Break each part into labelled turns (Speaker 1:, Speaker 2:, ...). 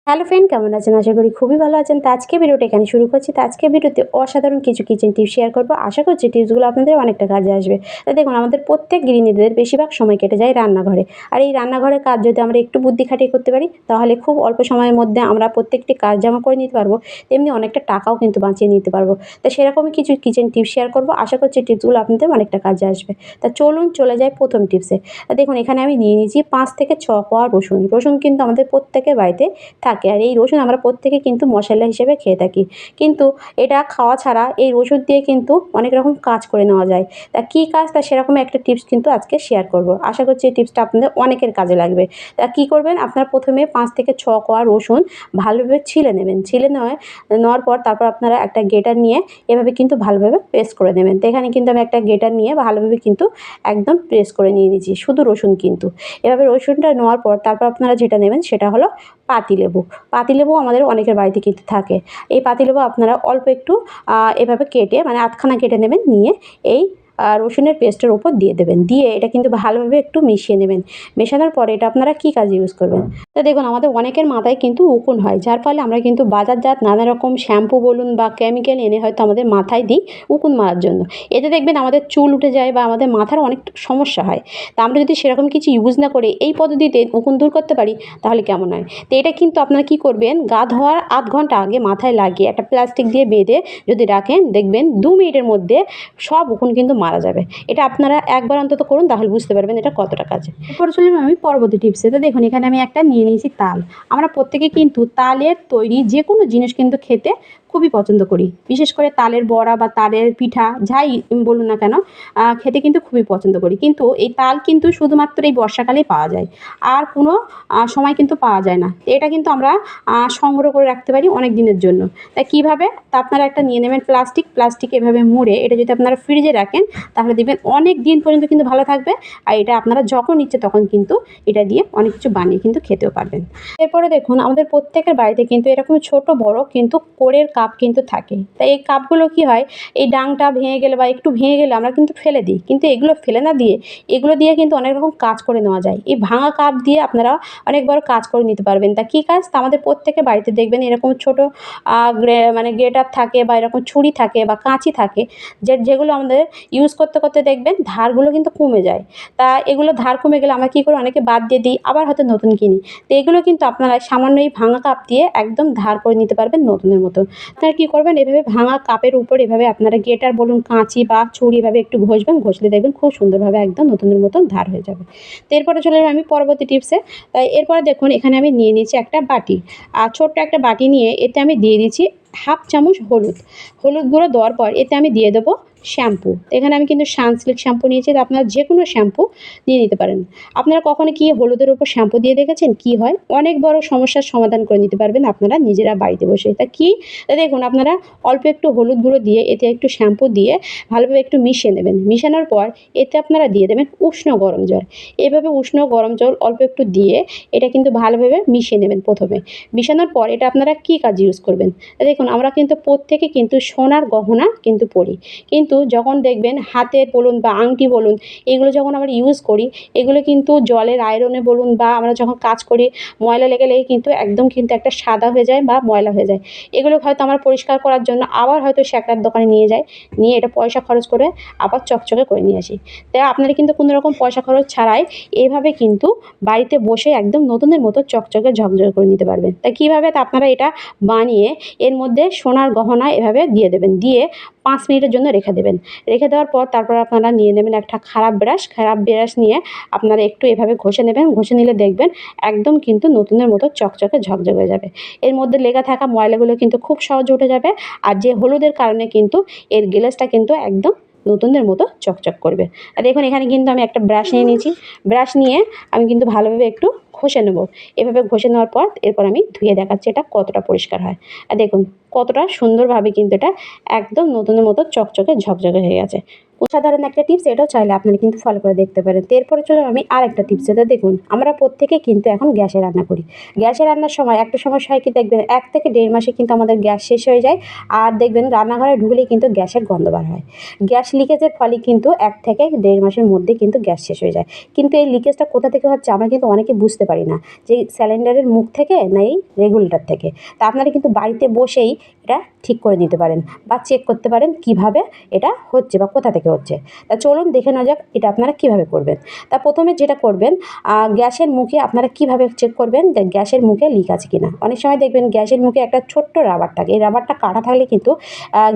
Speaker 1: Hello friend, কেমন আছেন? আশা করি খুবই ভালো আছেন। তো আজকে ভিডিওটা এখানে শুরু করছি। তো আজকে ভিডিওতে অসাধারণ কিছু কিচেন টিপস শেয়ার করব। আশা করছি টিপসগুলো আপনাদের অনেকটা কাজে আসবে। তো দেখুন, আমাদের প্রত্যেক গৃহিণীদের বেশিরভাগ সময় কেটে যায় রান্নাঘরে। আর এই রান্নাঘরের কাজ যদি আমরা একটু বুদ্ধি খাটিয়ে করতে পারি, তাহলে খুব অল্প সময়ের মধ্যে আমরা প্রত্যেকটি কাজ যেমন করে নিতে পারবো, তেমনি অনেকটা টাকাও কিন্তু বাঁচিয়ে নিতে পারবো। তো সেরকমই কিছু কিচেন টিপস শেয়ার করব। আশা করছি টিপসগুলো আপনাদের অনেকটা কাজে আসবে। তা চলুন চলে যাই প্রথম টিপসে। দেখুন, এখানে আমি নিয়ে নিয়েছি 5 থেকে 6 কোয়া রসুন। রসুন কিন্তু আমাদের প্রত্যেকের বাড়িতে থাকে। আর এই রসুন আমরা প্রত্যেকে কিন্তু মশলা হিসেবে খেয়ে থাকি। কিন্তু এটা খাওয়া ছাড়া এই রসুন দিয়ে কিন্তু অনেক রকম কাজ করে নেওয়া যায়। তা কী কাজ, তা সেরকম একটা টিপস কিন্তু আজকে শেয়ার করব। আশা করছি এই টিপসটা আপনাদের অনেকের কাজে লাগবে। তা কী করবেন, আপনারা প্রথমে 5 থেকে 6 কোয়া রসুন ভালোভাবে ছিলে নেবেন। নেওয়ার পর তারপর আপনারা একটা গ্রেটার নিয়ে এভাবে কিন্তু ভালোভাবে পেস্ট করে নেবেন। তো এখানে কিন্তু আমি একটা গ্রেটার নিয়ে ভালোভাবে কিন্তু একদম প্রেস করে নিয়ে নিয়েছি, শুধু রসুন কিন্তু। এভাবে রসুনটা নেওয়ার পর তারপর আপনারা যেটা নেবেন সেটা হলো পাতিলেবু। পাতিলেবু আমাদের অনেকের বাড়িতে কিন্তু থাকে। এই পাতিলেবু আপনারা অল্প একটু এভাবে কেটে, মানে আধখানা কেটে নেবেন, নিয়ে এই রসুনের পেস্টের উপর দিয়ে দেবেন। দিয়ে এটা কিন্তু ভালোভাবে একটু মিশিয়ে নেবেন। মেশানোর পরে এটা আপনারা কী কাজে ইউজ করবেন? তো দেখুন, আমাদের অনেকের মাথায় কিন্তু উকুন হয়, যার ফলে আমরা কিন্তু বাজারজাত নানা রকম শ্যাম্পু বলুন বা কেমিক্যাল এনে হয়তো আমাদের মাথায় দিই উকুন মারার জন্য। এতে দেখবেন আমাদের চুল উঠে যায় বা আমাদের মাথার অনেক সমস্যা হয়। তা আমরা যদি সেরকম কিছু ইউজ না করে এই পদ্ধতিতে উকুন দূর করতে পারি, তাহলে কেমন হয়? তো এটা কিন্তু আপনারা কী করবেন, গা ধোয়ার আধ ঘন্টা আগে মাথায় লাগিয়ে একটা প্লাস্টিক দিয়ে বেঁধে যদি রাখেন, দেখবেন 2 মিনিটের মধ্যে সব উকুন কিন্তু মারা যাবে। এটা আপনারা একবার অন্তত করুন, তাহলে বুঝতে পারবেন এটা কতটা কাজে। এরপরে চলুন আমি পরবর্তী টিপসে। তো দেখুন, এখানে আমি একটা নিয়ে নিয়েছি তাল। আমরা প্রত্যেকে কিন্তু তালের তৈরি যে কোনো জিনিস কিন্তু খেতে খুবই পছন্দ করি। বিশেষ করে তালের বড়া বা তালের পিঠা যাই বলুন না কেন, খেতে কিন্তু খুবই পছন্দ করি। কিন্তু এই তাল কিন্তু শুধুমাত্র এই বর্ষাকালেই পাওয়া যায়। আর কোনো সময় কিন্তু পাওয়া যায় না। তো এটা কিন্তু আমরা সংগ্রহ করে রাখতে পারি অনেক দিনের জন্য। তা কীভাবে? তা আপনারা একটা নিয়ে নেবেন প্লাস্টিক এভাবে মুড়ে এটা যদি আপনারা ফ্রিজে রাখেন, তাহলে দেখবেন অনেক দিন পর্যন্ত কিন্তু ভালো থাকবে। আর এটা আপনারা যখন ইচ্ছে তখন কিন্তু এটা দিয়ে অনেক কিছু বানিয়ে কিন্তু খেতেও পারবেন। এরপরে দেখুন, আমাদের প্রত্যেকের বাড়িতে কিন্তু এরকম ছোট বড় কিন্তু কোরের কাপ কিন্তু থাকে। তাই এই কাপগুলো কী হয়, এই ডাংটা ভেঙে গেলে বা একটু ভেঙে গেলে আমরা কিন্তু ফেলে দিই। কিন্তু এগুলো ফেলে না দিয়ে এগুলো দিয়ে কিন্তু অনেক রকম কাজ করে নেওয়া যায়। এই ভাঙা কাপ দিয়ে আপনারা অনেক বড় কাজ করে নিতে পারবেন। তা কী কাজ? তা আমাদের প্রত্যেকের বাড়িতে দেখবেন এরকম ছোটো মানে গ্রেটার থাকে বা এরকম ছুরি থাকে বা কাঁচি থাকে, যেগুলো আমাদের ইউজ করতে করতে দেখবেন ধারগুলো কিন্তু কমে যায়। তা এগুলো ধার কমে গেলে আমরা কী করি, অনেকে বাদ দিয়ে দিই, আবার হয়তো নতুন কিনি। তো এগুলো কিন্তু আপনারা সামান্য এই ভাঙা কাপ দিয়ে একদম ধার করে নিতে পারবেন নতুনের মতো। আপনারা কী করবেন, এভাবে ভাঙা কাপের উপর এভাবে আপনারা গ্রেটার বলুন, কাঁচি বা ছুরি এভাবে একটু ঘষবেন, ঘষলে দেখবেন খুব সুন্দরভাবে একদম নতুনের মতন ধার হয়ে যাবে। তো এরপরে চলে যাবো আমি পরবর্তী টিপসে। তাই এরপরে দেখুন, এখানে আমি নিয়ে নিয়েছি একটা বাটি। আর ছোট্ট একটা বাটি নিয়ে এতে আমি দিয়ে দিচ্ছি হাফ চামচ হলুদ গুঁড়ো দেওয়ার পর এতে আমি দিয়ে দেবো শ্যাম্পু। এখানে আমি কিন্তু সানসিল্ক শ্যাম্পু নিয়েছি। তো আপনারা যে কোনো শ্যাম্পু দিয়ে নিতে পারেন। আপনারা কখনো কি হলুদের উপর শ্যাম্পু দিয়ে দেখেছেন কী হয়? অনেক বড় সমস্যার সমাধান করে নিতে পারবেন আপনারা নিজেরা বাড়িতে বসে। তা কী? তা দেখুন, আপনারা অল্প একটু হলুদ গুঁড়ো দিয়ে এতে একটু শ্যাম্পু দিয়ে ভালোভাবে একটু মিশিয়ে নেবেন। মিশানোর পর এতে আপনারা দিয়ে দেবেন উষ্ণ গরম জল। এভাবে উষ্ণ গরম জল অল্প একটু দিয়ে এটা কিন্তু ভালোভাবে মিশিয়ে নেবেন প্রথমে। মিশানোর পর এটা আপনারা কী কাজে ইউজ করবেন? দেখুন, আমরা কিন্তু প্রত্যেকে কিন্তু সোনার গহনা কিন্তু পরি। কিন্তু যখন দেখবেন হাতের বলুন বা আংটি বলুন, এগুলো যখন আমরা ইউজ করি, এগুলো কিন্তু জলের আয়রনে বলুন বা আমরা যখন কাজ করি ময়লা লেগে কিন্তু একদম কিন্তু একটা সাদা হয়ে যায় বা ময়লা হয়ে যায়। এগুলো হয়তো আমরা পরিষ্কার করার জন্য আবার হয়তো স্যাকরার দোকানে নিয়ে যাই, নিয়ে এটা পয়সা খরচ করে আবার চকচকে করে নিয়ে আসি। তাই আপনারা কিন্তু কোনো রকম পয়সা খরচ ছাড়াই এভাবে কিন্তু বাড়িতে বসে একদম নতুনের মতো চকচকে ঝকঝকে করে নিতে পারবেন। তা কীভাবে? তা আপনারা এটা বানিয়ে এর মধ্যে সোনার গহনা এভাবে দিয়ে দেবেন। দিয়ে 5 মিনিটের জন্য রেখে দেবেন। রেখে দেওয়ার পর তারপর আপনারা নিয়ে নেবেন একটা খারাপ ব্রাশ নিয়ে আপনারা একটু এভাবে ঘষে নেবেন। ঘষে নিলে দেখবেন একদম কিন্তু নতুনের মতো চকচকে ঝকঝকে হয়ে যাবে। এর মধ্যে লেগে থাকা ময়লাগুলো কিন্তু খুব সহজে উঠে যাবে। আর যে হলুদের কারণে কিন্তু এর গ্লেজটা কিন্তু একদম নতুনের মতো চকচক করবে। আর দেখুন, এখানে কিন্তু আমি একটা ব্রাশ নিয়ে নিয়েছি। ব্রাশ নিয়ে আমি কিন্তু ভালোভাবে একটু ঘষে নেব। এভাবে ঘষে নেওয়ার পর এরপর আমি ধুয়ে দেখাচ্ছি এটা কতটা পরিষ্কার হয়। আর দেখুন কতটা সুন্দরভাবে কিন্তু এটা একদম নতুনের মতো চকচকে ঝকঝকে হয়ে গেছে। অসাধারণ একটা টিপস, এটাও চাইলে আপনারা কিন্তু ফলো করে দেখতে পারেন। তো এরপরে চলুন আমি আরেকটা টিপস, এটা দেখুন আমরা প্রত্যেকে কিন্তু এখন গ্যাসে রান্না করি। গ্যাসে রান্নার সময় একটা সমস্যা হয় কি দেখবেন ১ থেকে ১.৫ মাসে কিন্তু আমাদের গ্যাস শেষ হয়ে যায়। আর দেখবেন রান্নাঘরে ঢুকলেই কিন্তু গ্যাসের গন্ধ বার হয়। গ্যাস লিকেজের ফলে কিন্তু ১ থেকে ১.৫ মাসের মধ্যে কিন্তু গ্যাস শেষ হয়ে যায়। কিন্তু এই লিকেজটা কোথা থেকে হচ্ছে আমরা কিন্তু অনেকে বুঝতে পারি না, যে সিলিন্ডারের মুখ থেকে না এই রেগুলেটর থেকে। তা আপনারা কিন্তু বাড়িতে বসেই এটা ঠিক করে নিতে পারেন বা চেক করতে পারেন কিভাবে এটা হচ্ছে বা কোথা থেকে হচ্ছে। তা চলুন দেখে নেওয়া যাক এটা আপনারা কিভাবে করবেন। তা প্রথমে যেটা করবেন, গ্যাসের মুখে আপনারা কিভাবে চেক করবেন যে গ্যাসের মুখে লিক আছে কিনা। অনেক সময় দেখবেন গ্যাসের মুখে একটা ছোট্ট রাবার থাকে, এই রাবারটা কাটা থাকলে কিন্তু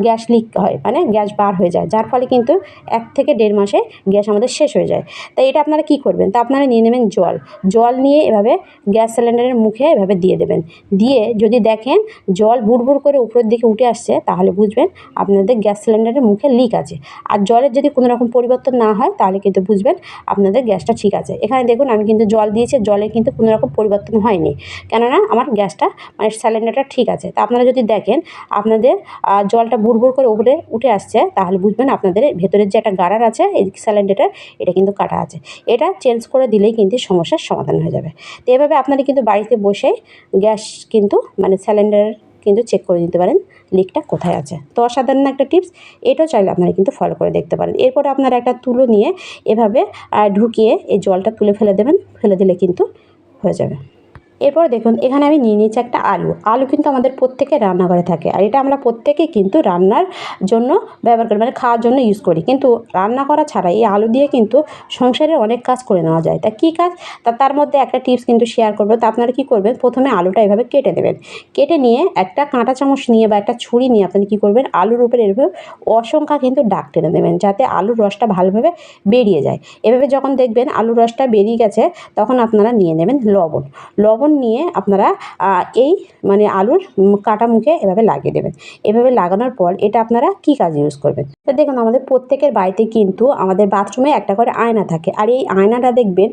Speaker 1: গ্যাস লিক হয়, মানে গ্যাস বার হয়ে যায়, যার ফলে কিন্তু ১ থেকে ১.৫ মাসে গ্যাস আমাদের শেষ হয়ে যায়। তাই এটা আপনারা কি করবেন, তা আপনারা নিয়ে নেবেন জল নিয়ে এভাবে গ্যাস সিলিন্ডারের মুখে এভাবে দিয়ে দেবেন। দিয়ে যদি দেখেন জল বুড়বুড় করে উপরের দিকে উঠে আসছে, তাহলে বুঝবেন আপনাদের গ্যাস সিলিন্ডারের মুখে লিক আছে। আর জলের যদি কোনো রকম পরিবর্তন না হয়, তাহলে কিন্তু বুঝবেন আপনাদের গ্যাসটা ঠিক আছে। এখানে দেখুন আমি কিন্তু জল দিয়েছি, জলে কিন্তু কোনো রকম পরিবর্তন হয়নি, কেননা আমার গ্যাসটা মানে সিলিন্ডারটা ঠিক আছে। তা আপনারা যদি দেখেন আপনাদের জলটা বুড়বুড় করে উপরে উঠে আসছে, তাহলে বুঝবেন আপনাদের ভেতরের যে একটা গার্ডার আছে এই সিলিন্ডারটার, এটা কিন্তু কাটা আছে। এটা চেঞ্জ করে দিলেই কিন্তু সমস্যার সমাধান হয়ে যাবে। তো এভাবে আপনারা কিন্তু বাড়িতে বসেই গ্যাস কিন্তু মানে সিলিন্ডার কিন্তু চেক করে নিতে পারেন লিকটা কোথায় আছে। তো অসাধারণ একটা টিপস, এটাও চাইলে আপনারা কিন্তু ফলো করে দেখতে পারেন। এরপরে আপনারা একটা তুলো নিয়ে এভাবে ঢুকিয়ে এই জলটা তুলে ফেলে দেবেন, ফেলে দিলে কিন্তু হয়ে যাবে। এরপর দেখুন এখানে আমি নিয়ে নিয়েছি একটা আলু কিন্তু আমাদের প্রত্যেকের রান্নাঘরে থাকে, আর এটা আমরা প্রত্যেকেই কিন্তু রান্নার জন্য ব্যবহার করি, মানে খাওয়ার জন্য ইউজ করি। কিন্তু রান্না করা ছাড়া এই আলু দিয়ে কিন্তু সংসারের অনেক কাজ করে নেওয়া যায়। তা কী কাজ, তার মধ্যে একটা টিপস কিন্তু শেয়ার করবো। তা আপনারা কী করবেন, প্রথমে আলুটা এভাবে কেটে দেবেন। কেটে নিয়ে একটা কাঁটা চামচ নিয়ে বা একটা ছুরি নিয়ে আপনি কী করবেন, আলুর উপরে এভাবে অসংখ্য কিন্তু দাগ টেনে দেবেন, যাতে আলুর রসটা ভালোভাবে বেরিয়ে যায়। এভাবে যখন দেখবেন আলুর রসটা বেরিয়ে গেছে, তখন আপনারা নিয়ে নেবেন লবণ নিয়ে আপনারা এই মানে আলুর কাটা মুখে এভাবে লাগিয়ে দেবেন। এভাবে লাগানোর পর এটা আপনারা কী কাজে ইউজ করবেন। তো দেখুন আমাদের প্রত্যেকের বাড়িতে কিন্তু আমাদের বাথরুমে একটা করে আয়না থাকে, আর এই আয়নাটা দেখবেন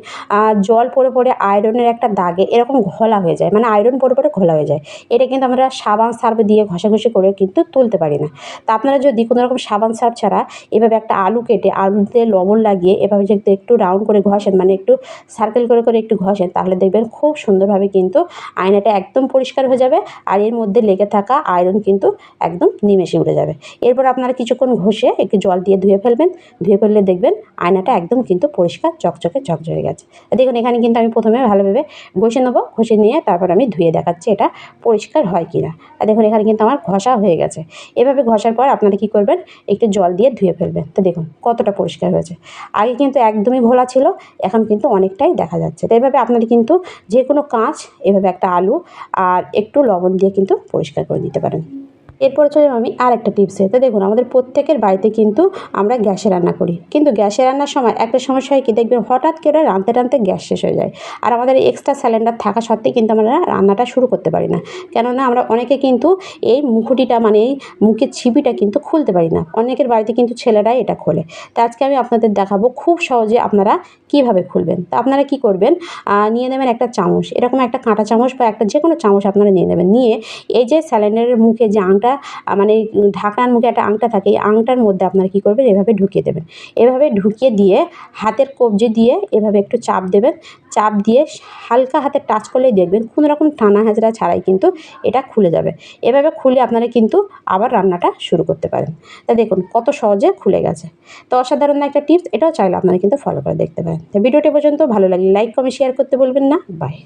Speaker 1: জল পড়ে পড়ে আয়রনের একটা দাগে এরকম ঘোলা হয়ে যায়, মানে আয়রন পড়ে পড়ে ঘোলা হয়ে যায়। এটা কিন্তু আমরা সাবান সার্ফ দিয়ে ঘষাঘষি করে কিন্তু তুলতে পারি না। তা আপনারা যদি কোনো রকম সাবান সার্ফ ছাড়া এভাবে একটা আলু কেটে আলুতে লবণ লাগিয়ে এভাবে যদি একটু রাউন্ড করে ঘষেন, মানে একটু সার্কেল করে করে একটু ঘষেন, তাহলে দেখবেন খুব সুন্দরভাবে কিন্তু আয়নাটা একদম পরিষ্কার হয়ে যাবে, আর এর মধ্যে লেগে থাকা আয়রন কিন্তু একদম নিমেষে উঠে যাবে। এরপর আপনারা কিছুক্ষণ ঘষে একটু জল দিয়ে ধুয়ে ফেলবেন। ধুয়ে ফেললে দেখবেন আয়নাটা একদম কিন্তু পরিষ্কার চকচকে ঝকঝকে গেছে। দেখুন এখানে কিন্তু আমি প্রথমে ভালোভাবে ঘষে নেবো, ঘষে নিয়ে তারপর আমি ধুয়ে দেখাচ্ছি এটা পরিষ্কার হয় কি না। আর দেখুন এখানে কিন্তু আমার ঘষা হয়ে গেছে। এভাবে ঘষার পর আপনারা কী করবেন, একটু জল দিয়ে ধুয়ে ফেলবেন। তো দেখুন কতটা পরিষ্কার হয়েছে। আগে কিন্তু একদমই ঘোলা ছিল, এখন কিন্তু অনেকটাই দেখা যাচ্ছে। তো এভাবে আপনারা কিন্তু যে কোনো কাঁচ এভাবে একটা আলু আর একটু লবণ দিয়ে কিন্তু পরিষ্কার করে দিতে পারেন। এরপরে চলে আমি আর একটা টিপসে। তো দেখুন আমাদের প্রত্যেকের বাড়িতে কিন্তু আমরা গ্যাসে রান্না করি, কিন্তু গ্যাসে রান্নার সময় একটা সমস্যা হয় কি দেখবেন হঠাৎ করে রাঁধতে রাঁধতে গ্যাস শেষ হয়ে যায়। আর আমাদের এক্সট্রা সিলিন্ডার থাকা সত্ত্বেও কিন্তু আমরা রান্নাটা শুরু করতে পারি না, কেননা আমরা অনেকে কিন্তু এই মুখুটিটা মানে এই মুখের ছিপিটা কিন্তু খুলতে পারি না। অনেকের বাড়িতে কিন্তু ছেলেরাই এটা খোলে। তো আজকে আমি আপনাদের দেখাবো খুব সহজে আপনারা কীভাবে খুলবেন। তো আপনারা কী করবেন, নিয়ে নেবেন একটা চামচ, এরকম একটা কাঁটা চামচ বা একটা যে কোনো চামচ আপনারা নিয়ে নেবেন। নিয়ে এই যে সিলিন্ডারের মুখে যে আংটা মানে ঢাকনার মুখে একটা আংটা থাকে, এই আংটার মধ্যে আপনারা কী করবেন, এভাবে ঢুকিয়ে দেবেন। এভাবে ঢুকিয়ে দিয়ে হাতের কবজি দিয়ে এভাবে একটু চাপ দেবেন। চাপ দিয়ে হালকা হাতে টাচ করলেই দেখবেন কোনো রকম টানা হেঁচড়া ছাড়াই কিন্তু এটা খুলে যাবে। এভাবে খুলে আপনারা কিন্তু আবার রান্নাটা শুরু করতে পারেন। তা দেখুন কত সহজে খুলে গেছে। তো অসাধারণ একটা টিপস, এটাও চাইলে আপনারা কিন্তু ফলো করে দেখতে পারেন। তো ভিডিওটি পর্যন্ত ভালো লাগলে লাইক কমেন্ট শেয়ার করতে বলবেন না। বাই।